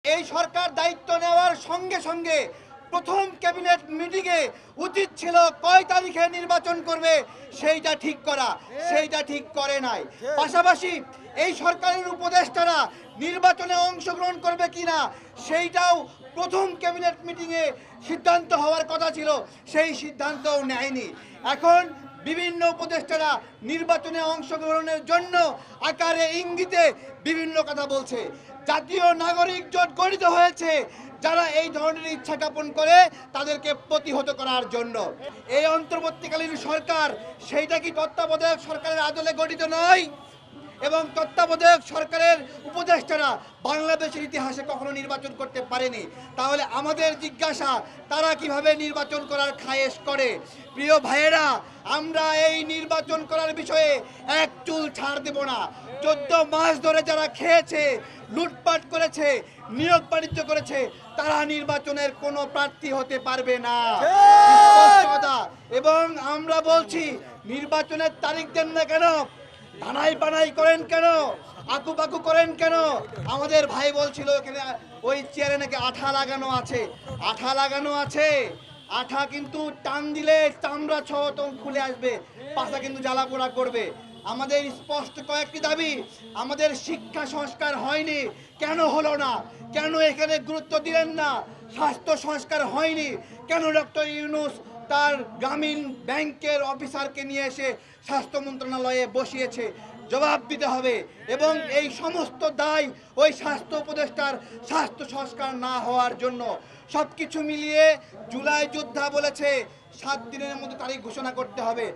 এই সরকার দায়িত্ব নেওয়ার সঙ্গে সঙ্গে প্রথম ক্যাবিনেট মিটিংয়ে উচিত ছিল কয় তারিখে নির্বাচন করবে সেইটা ঠিক করা, সেইটা ঠিক করে নাই। পাশাপাশি এই সরকারের উপদেষ্টারা নির্বাচনে অংশগ্রহণ করবে কিনা সেইটাও প্রথম ক্যাবিনেট মিটিংয়ে সিদ্ধান্ত হওয়ার কথা ছিল, সেই সিদ্ধান্তও নেয়নি। এখন বিভিন্ন উপদেষ্টারা নির্বাচনে অংশগ্রহণের জন্য আকারে ইঙ্গিতে বিভিন্ন কথা বলছে। জাতীয় নাগরিক জোট গঠিত হয়েছে যারা এই ধরনের ইচ্ছা জ্ঞাপন করে তাদেরকে প্রতিহত করার জন্য। এই অন্তর্বর্তীকালীন সরকার সেইটা কি তত্ত্বাবধায়ক সরকারের আদলে গঠিত নয়? এবং তত্ত্বাবধায়ক সরকারের উপদেষ্টারা বাংলাদেশের ইতিহাসে কখনো নির্বাচন করতে পারেনি। তাহলে আমাদের জিজ্ঞাসা, তারা কিভাবে নির্বাচন করার খায়েশ করে? প্রিয় ভাইয়েরা, আমরা এই নির্বাচন করার বিষয়ে এক চুল ছাড় দেব না। 14 মাস ধরে যারা খেয়েছে, লুটপাট করেছে, নিয়োগ বাণিজ্য করেছে, তারা নির্বাচনের কোনো প্রার্থী হতে পারবে না। এবং আমরা বলছি, নির্বাচনের তারিখ দেন না কেন? ধানাই পানাই করেন কেন? আকুপাকু করেন কেন? আমাদের ভাই বলছিল এখানে ওই চেয়ারে নাকি আঠা লাগানো আছে। আঠা লাগানো আছে, আঠা কিন্তু টান দিলে চামড়া ছত খুলে আসবে, পাশা কিন্তু জ্বালাপোড়া করবে। আমাদের স্পষ্ট কয়েকটি দাবি। আমাদের শিক্ষা সংস্কার হয়নি, কেন হলো না? কেন এখানে গুরুত্ব দিলেন না? স্বাস্থ্য সংস্কার হয়নি, কেন ডক্টর ইউনূস তার গ্রামীণ ব্যাংকের অফিসারকে নিয়ে এসে স্বাস্থ্য মন্ত্রণালয়ে বসিয়েছে? জবাব দিতে হবে। এবং এই সমস্ত দায় ওই স্বাস্থ্য উপদেষ্টার স্বাস্থ্য সংস্কার না হওয়ার জন্য। সব কিছু মিলিয়ে জুলাই যোদ্ধা বলেছে 7 দিনের মধ্যে তারিখ ঘোষণা করতে হবে।